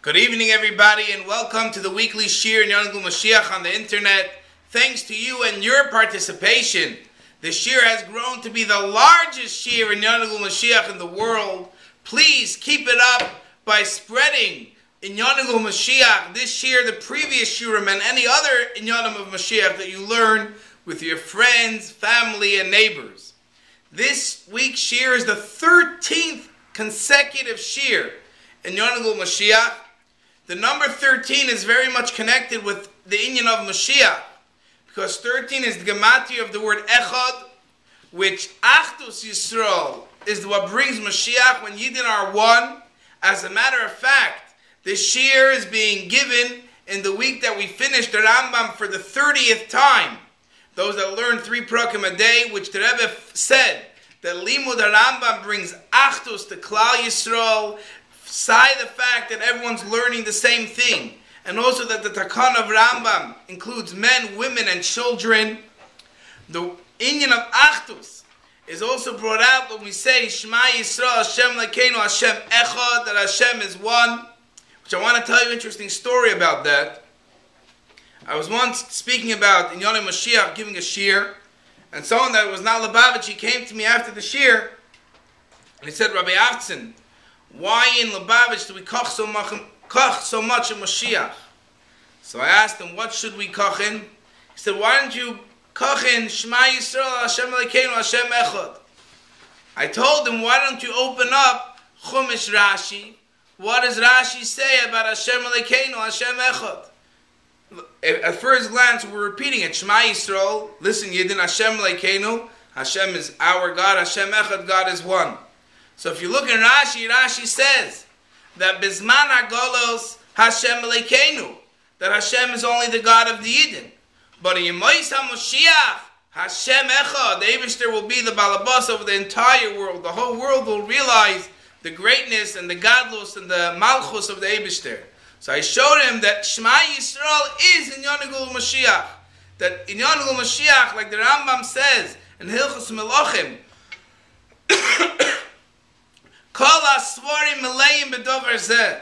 Good evening, everybody, and welcome to the weekly shiur in Moshiach on the internet. Thanks to you and your participation, the shiur has grown to be the largest shiur in Moshiach in the world. Please keep it up by spreading in Moshiach this shiur, the previous shiurim, and any other inyanim of Moshiach that you learn with your friends, family, and neighbors. This week's shiur is the 13th consecutive shiur in Moshiach. The number 13 is very much connected with the inyan of Moshiach, because 13 is the gematria of the word echad, which Achdus Yisrael is what brings Moshiach when Yidden are one. As a matter of fact, this shiur is being given in the week that we finished the Rambam for the 30th time. Those that learn 3 prakim a day, which the Rebbe said that Limud Rambam brings Achdus to Klal Yisrael, beside the fact that everyone's learning the same thing, and also that the Takan of Rambam includes men, women, and children. The inyan of Achdus is also brought out when we say Shema Yisrael Hashem Lekeinu Hashem Echad, that Hashem is one, which I want to tell you an interesting story about that. I was once speaking about in Yonah Moshiach giving a shiur, and someone that was not Lubavitch, he came to me after the shiur, and he said, Rabbi Avtzon, why in Lubavitch do we koch so much in Moshiach? So I asked him, what should we koch in? He said, why don't you koch in Shema Yisrael Hashem Elokeinu Hashem Echad? I told him, why don't you open up Chumash Rashi? What does Rashi say about Hashem Elokeinu Hashem Echad? At first glance, we're repeating it. Shema Yisrael, listen Yidden, Hashem Elokeinu, Hashem is our God, Hashem Echad, God is one. So if you look in Rashi, Rashi says that Bizman HaGolos Hashem Elokeinu, that Hashem is only the God of the Yidden. But in Yemois HaMoshiach, Hashem Echad, the Eibishter will be the Balabas over the entire world. The whole world will realize the greatness and the Gadlus and the Malchus of the Eibishter. So I showed him that Shema Yisrael is in Yonagul Moshiach. That in Yonagul Moshiach, like the Rambam says in Hilchos Melachim, Kol HaSvarim Meleim B'Dover Zeh.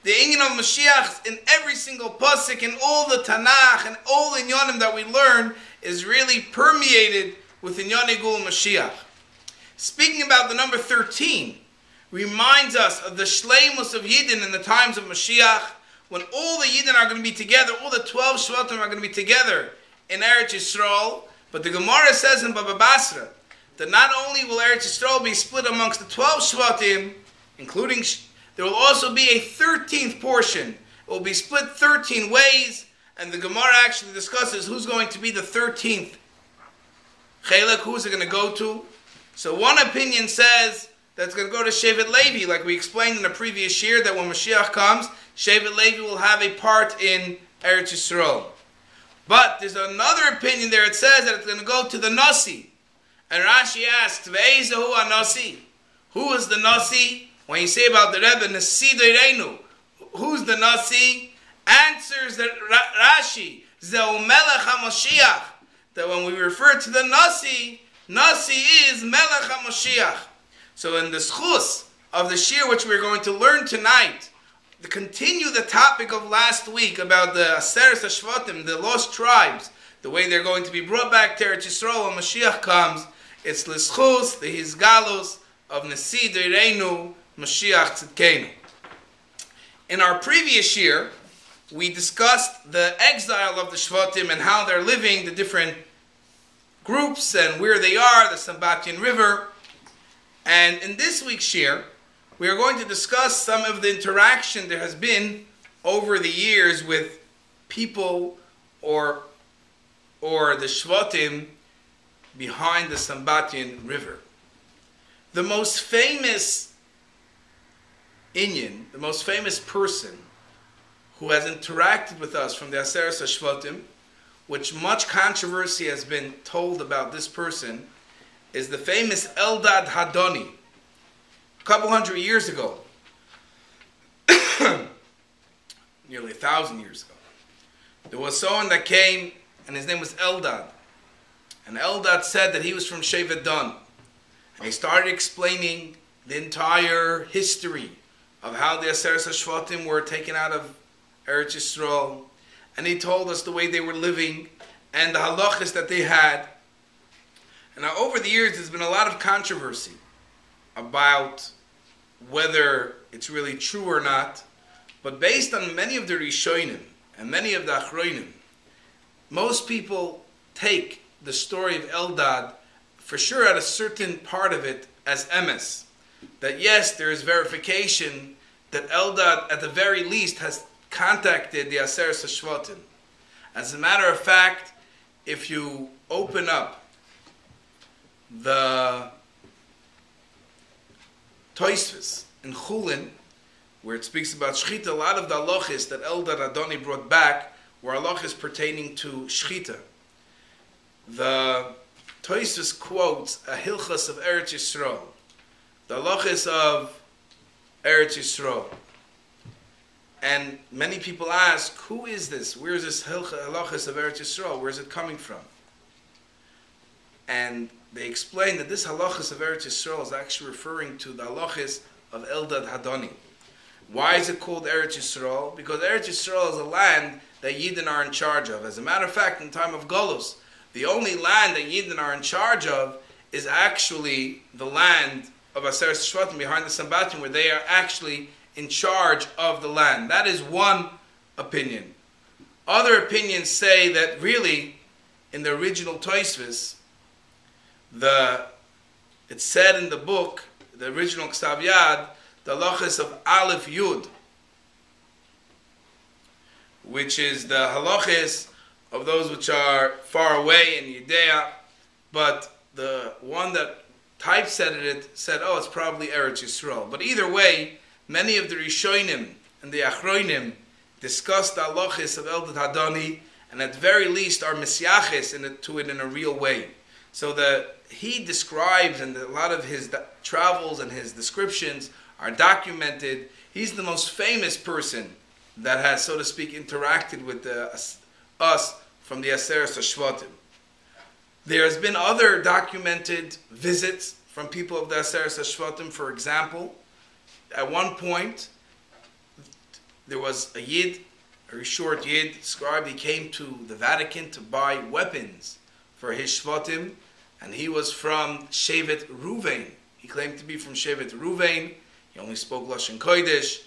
The inyan of Moshiach in every single pasuk, in all the Tanakh, and all the inyanim that we learn is really permeated with inyan Gul Moshiach. Speaking about the number 13, reminds us of the shleimus of Yidden in the times of Moshiach, when all the Yidden are going to be together, all the 12 Shvatim are going to be together in Eretz Yisrael. But the Gemara says in Baba Basra that not only will Eretz Yisrael be split amongst the 12 Shvatim, including, there will also be a 13th portion. It will be split 13 ways, and the Gemara actually discusses who's going to be the 13th Chelek, who's it going to go to. So one opinion says that's going to go to Shevet Levi, like we explained in the previous year, that when Mashiach comes, Shevet Levi will have a part in Eretz Yisrael. But there's another opinion there, it says that it's going to go to the Nasi. And Rashi asks, Ve'ezahu ha-Nasi? Who is the Nasi? When you say about the Rebbe, Nasi Deirenu, who's the Nasi? Answers that Rashi, Zehu Melech HaMoshiach, that when we refer to the Nasi, Nasi is Melech HaMoshiach. So in the schus of the shiur which we're going to learn tonight, to continue the topic of last week about the Aseres HaShvatim, the lost tribes, the way they're going to be brought back to Eretz Yisrael when Mashiach comes, it's l'schus, the hizgalus of Nasi Deirenu, Mashiach Tzidkenu. In our previous year, we discussed the exile of the Shvatim and how they're living, the different groups and where they are, the Sambatyan River. And in this week's shiur, we are going to discuss some of the interaction there has been over the years with people or the Shvatim behind the Sambatyan River. The most famous inyan, the most famous person who has interacted with us from the Aseres HaShvatim, which much controversy has been told about this person, is the famous Eldad Hadoni. A couple hundred years ago, nearly 1,000 years ago, there was someone that came, and his name was Eldad. And Eldad said that he was from Shevet Dan. And he started explaining the entire history of how the Aseres HaShvatim were taken out of Eretz Yisrael, and he told us the way they were living and the halachas that they had. And now over the years there's been a lot of controversy about whether it's really true or not, but based on many of the Rishonim and many of the Achronim, most people take the story of Eldad for sure at a certain part of it as emes. That yes, there is verification that Eldad at the very least has contacted the Aseres HaShvatim. As a matter of fact, if you open up the Tosfos in Chulin, where it speaks about Shechita, a lot of the halachas that Eldad Adoni brought back were halachas pertaining to Shechita. The Tosfos quotes a hilchas of Eretz Yisrael, the halachas of Eretz Yisrael. And many people ask, who is this? Where is this halachas of Eretz Yisrael? Where is it coming from? And they explain that this halachas of Eretz Yisrael is actually referring to the halachas of Eldad Hadani. Why is it called Eretz Yisrael? Because Eretz Yisrael is a land that Yidden are in charge of. As a matter of fact, in the time of Golus, the only land that Yidden are in charge of is actually the land of Aseres HaShvatim behind the Sambatim, where they are actually in charge of the land. That is one opinion. Other opinions say that really, in the original Tosfos, it said in the book, the original Ksav Yad, the halachas of Aleph Yud, which is the halachas of those which are far away in Yudea, but the one that typesetted it said, oh, it's probably Eretz Yisrael. But either way, many of the Rishonim and the Achronim discussed the halachas of Eldad Hadani, and at the very least are Mesiaches to it in a real way. So that he describes, and a lot of his travels and his descriptions are documented. He's the most famous person that has, so to speak, interacted with us from the Aseres HaShvatim. There has been other documented visits from people of the Aseres HaShvatim. For example, at one point, there was a Yid, a very short Yid, described. He came to the Vatican to buy weapons for his Shvatim, and he was from Shevet Ruvain. He claimed to be from Shevet Ruvain. He only spoke Lashon Kodesh,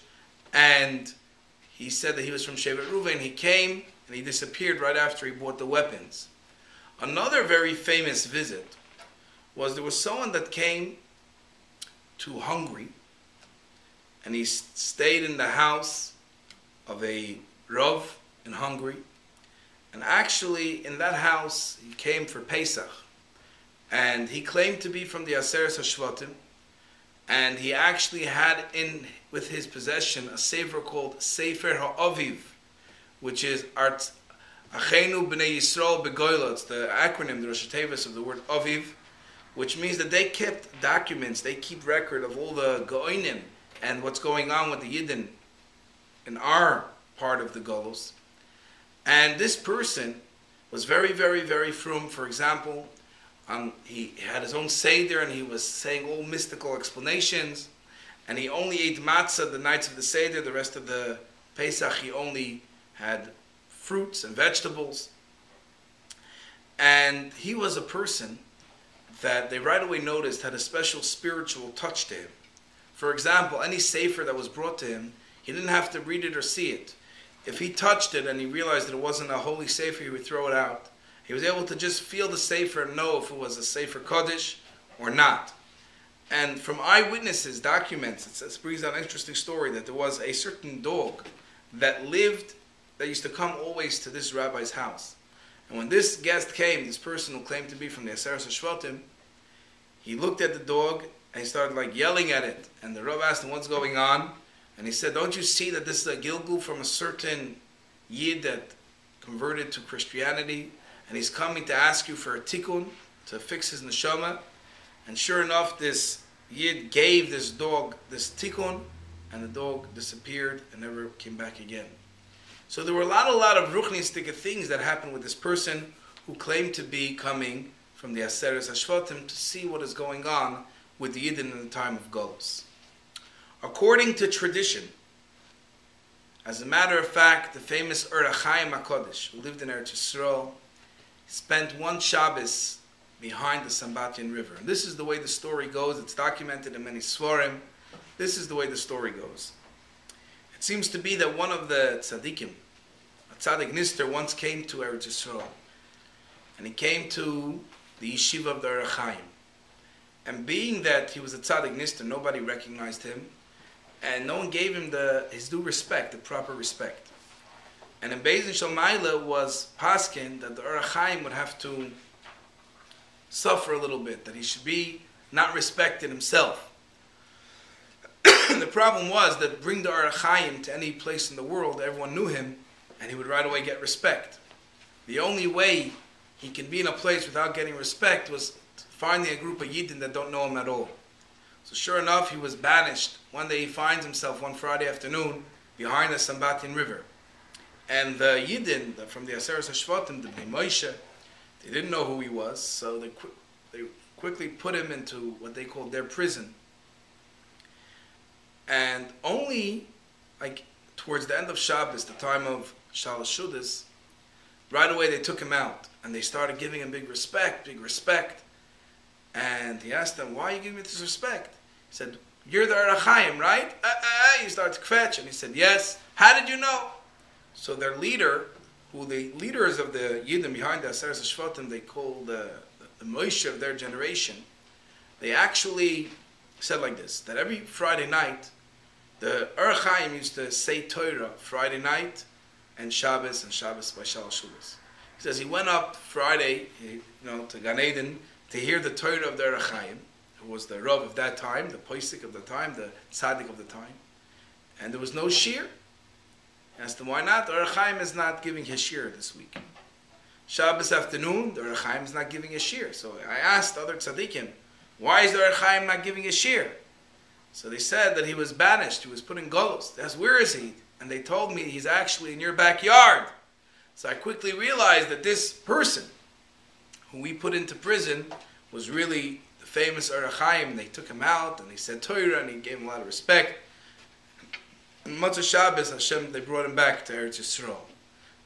and he said that he was from Shevet Ruvain. He came, and he disappeared right after he bought the weapons. Another very famous visit was there was someone that came to Hungary, and he stayed in the house of a Rav in Hungary. And actually, in that house, he came for Pesach. And he claimed to be from the Aseres HaShvatim. And he actually had with his possession a sefer called Sefer HaAviv, which is Achenu B'nei Yisrael Begoyla. It's the acronym, the Rosh Hashanah of the word Aviv, which means that they kept documents, they keep record of all the Goinim and what's going on with the Yidden in our part of the Golos. And this person was very, very, very frum. For example, he had his own Seder, and he was saying all mystical explanations, and he only ate matzah the nights of the Seder. The rest of the Pesach he only had fruits and vegetables. And he was a person that they right away noticed had a special spiritual touch to him. For example, any sefer that was brought to him, he didn't have to read it or see it. If he touched it and he realized that it wasn't a holy sefer, he would throw it out. He was able to just feel the sefer and know if it was a sefer Kodesh or not. And from eyewitnesses, documents, it brings out an interesting story that there was a certain dog that used to come always to this rabbi's house. And when this guest came, this person who claimed to be from the Aseres HaShvatim, he looked at the dog and he started yelling at it. And the rabbi asked him, what's going on? And he said, don't you see that this is a Gilgul from a certain Yid that converted to Christianity? And he's coming to ask you for a tikkun, to fix his neshama. And sure enough, this Yid gave this dog this tikkun, and the dog disappeared and never came back again. So there were a lot of ruchnistic things that happened with this person who claimed to be coming from the Aseres HaShvatim to see what is going on with the Yidden in the time of Golus. According to tradition, as a matter of fact, the famous Chaim HaKodesh, who lived in Eretz Yisrael, spent one Shabbos behind the Sambatyan River. And this is the way the story goes. It's documented in many Svarim. This is the way the story goes. It seems to be that one of the tzaddikim, a tzaddik Nister, once came to Eretz Yisrael. And he came to the yeshiva of the Chaim. And being that he was a tzaddik Nister, nobody recognized him. And no one gave him his due respect, the proper respect. And in Beis Din Shel Maila was paskin that the Chaim would have to suffer a little bit, that he should be not respected himself. The problem was that bring the Chaim to any place in the world, everyone knew him, and he would right away get respect. The only way he can be in a place without getting respect was finding a group of Yidden that don't know him at all. So sure enough, he was banished. One day he finds himself one Friday afternoon behind the Sambatyan River. And the Yidden from the Aseres HaShvatim, the Bnei Moshe, they didn't know who he was, so they quickly put him into what they called their prison. And only towards the end of Shabbos, the time of Shalosh Shudas, right away they took him out. And they started giving him big respect. And he asked them, why are you giving me this respect? He said, you're the Chaim, right? He started to kvetch, and he said, yes. How did you know? So their leader, who the leaders of the Yidden behind the Aseres HaShvatim, they called the Moshe of their generation, they actually said like this, that every Friday night, the Chaim used to say Torah Friday night and Shabbos by Shalosh Shudas. He says he went up Friday, to Gan Eden, to hear the Torah of the Chaim, who was the Rav of that time, the Poisik of the time, the Tzaddik of the time. And there was no shiur. He asked him, why not? The Chaim is not giving his shiur this week. Shabbos afternoon, the Chaim is not giving his shiur. So I asked other tzaddikim, why is the Chaim not giving his shiur? So they said that he was banished, he was put in Golos. They asked, where is he? And they told me he's actually in your backyard. So I quickly realized that this person, who we put into prison, was really the famous Chaim. They took him out and he said Torah and he gave him a lot of respect. And Motzei Shabbos, Hashem, they brought him back to Eretz Yisrael.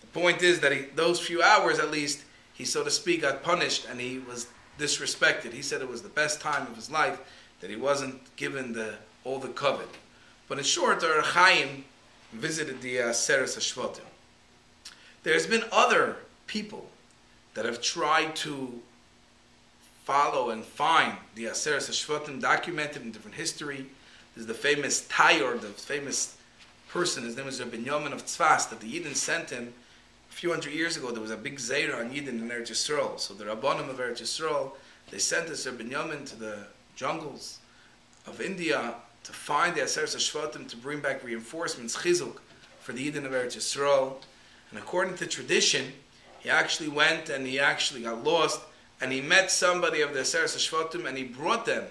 The point is that those few hours at least, he so to speak got punished and he was disrespected. He said it was the best time of his life, that he wasn't given all the kavod. But in short, the Chaim visited the Aseres HaShvatim. There's been other people that have tried to follow and find the Aseres HaShvatim documented in different history. There's the famous Tayor, the famous person, his name is Rabbi Avtzon of Tzfas, that the Yidden sent him a few hundred years ago. There was a big Zera on Yidden in Eretz Yisrael. So the Rabbanim of Eretz Yisrael, they sent this Rabbi Avtzon to the jungles of India to find the Aseres HaShvatim, to bring back reinforcements, chizuk, for the Yidden of Eretz Yisrael. And according to tradition, he actually went and he actually got lost and he met somebody of the Aseres HaShvatim and he brought them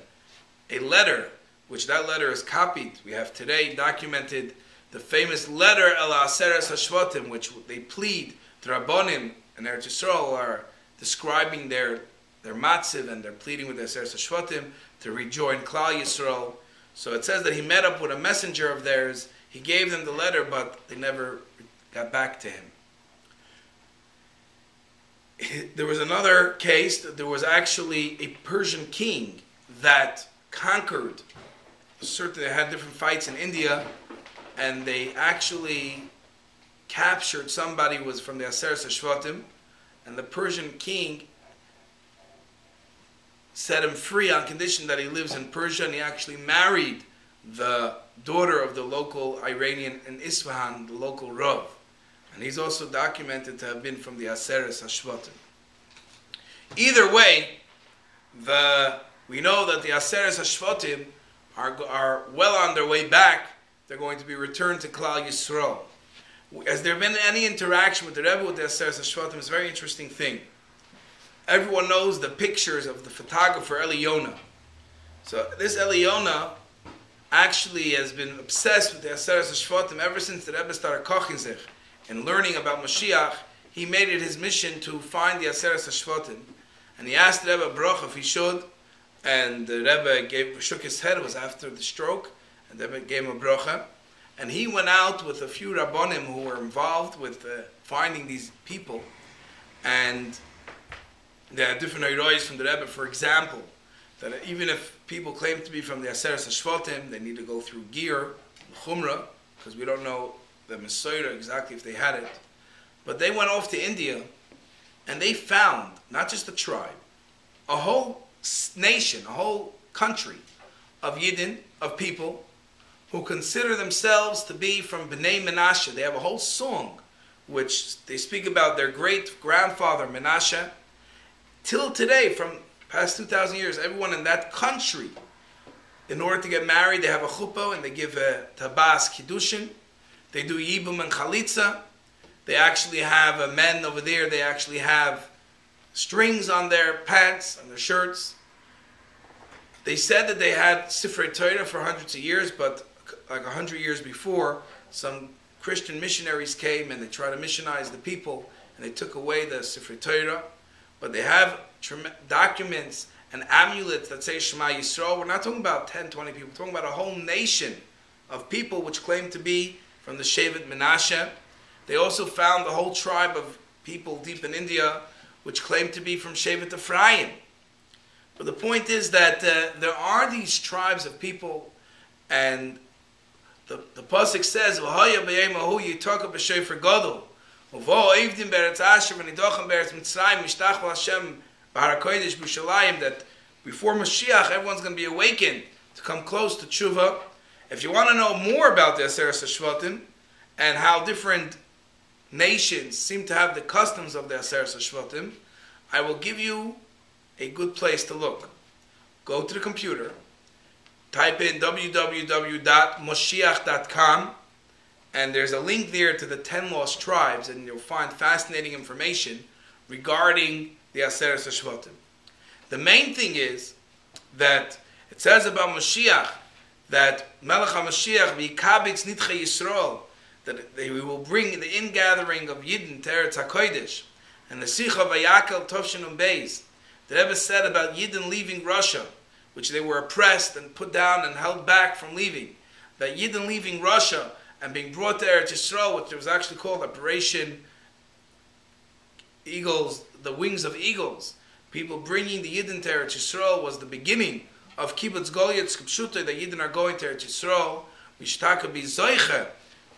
a letter, which that letter is copied. We have today documented the famous letter El Aseres HaShvatim, which they plead. The Rabbanim and Eretz Yisrael are describing their matziv and they're pleading with the Aseres HaShvatim to rejoin Klal Yisrael. So it says that he met up with a messenger of theirs. He gave them the letter, but they never got back to him. There was another case that there was actually a Persian king that conquered they had different fights in India, and they actually captured somebody who was from the Aseres HaShvatim, and the Persian king set him free on condition that he lives in Persia, and he actually married the daughter of the local Iranian in Isfahan, the local Rav. And he's also documented to have been from the Aseres HaShvatim. Either way, we know that the Aseres HaShvatim are well on their way back. They're going to be returned to Klal Yisrael. Has there been any interaction with the Rebbe with the Aseres HaShvatim? It's a very interesting thing. Everyone knows the pictures of the photographer Eli Yonah. So this Eli Yonah actually has been obsessed with the Aseres HaShvatim ever since the Rebbe started kochen sich and learning about Moshiach. He made it his mission to find the Aseres HaShvatim. And he asked the Rebbe Baruch if he should, and the Rebbe shook his head. It was after the stroke, and they gave him a bracha. And he went out with a few rabbonim who were involved with finding these people. And there are different irois from the Rebbe, for example, that even if people claim to be from the Aseres HaShvatim, they need to go through Gir, Chumrah, because we don't know the Mesorah exactly if they had it. But they went off to India, and they found, not just a tribe, a whole nation, a whole country of Yidden, of people, who consider themselves to be from Bnei Menashe. They have a whole song which they speak about their great-grandfather Menashe. Till today, from past 2,000 years, everyone in that country, in order to get married, they have a chuppah and they give a tabas kiddushin. They do yibum and chalitza. They actually have men over there, they actually have strings on their pants, on their shirts. They said that they had Sifrei Torah for hundreds of years, but like 100 years before, some Christian missionaries came and they tried to missionize the people, and they took away the Sifrei Torah. But they have documents and amulets that say Shema Yisrael. We're not talking about 10, 20 people. We're talking about a whole nation of people which claim to be from the Shevet Menashe. They also found the whole tribe of people deep in India which claim to be from Shevet Ephraim. But the point is that there are these tribes of people, and the pasuk says, "V'haya b'yemahu yitaka b'shofar gadol, uvo ivdim beretz Asher v'nidochem beretz Mitzrayim mishtachva Hashem b'har hakodesh b'Yerushalayim." That before Moshiach, everyone's going to be awakened to come close to tshuva. If you want to know more about the Aseres HaShvatim and how different nations seem to have the customs of the Aseres HaShvatim, I will give you a good place to look. Go to the computer, type in www.moshiach.com, and there's a link there to the 10 lost tribes, and you'll find fascinating information regarding the Aseres HaShvatim. The main thing is that it says about Moshiach that Melech HaMashiach v'yikabitz nitchei Yisrael, that we will bring the ingathering of Yidden to Eretz HaKodesh. And the Sicha Vayakel Tovshin Beis, the Rebbe said about Yidden leaving Russia, which they were oppressed and put down and held back from leaving. That Yidden leaving Russia and being brought to Eretz Yisrael, which was actually called Operation Eagles, the Wings of Eagles. People bringing the Yidden to Eretz Yisrael was the beginning of Kibbutz Goliath Skipshuta, that Yidden are going to Eretz Yisrael. Mishtaka be Zoiche,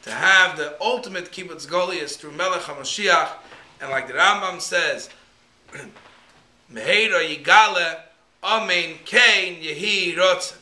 to have the ultimate Kibbutz Goliath through Melech HaMashiach. And like the Rambam says, Meheira Yigale Amen Kein Yehi Rotzen.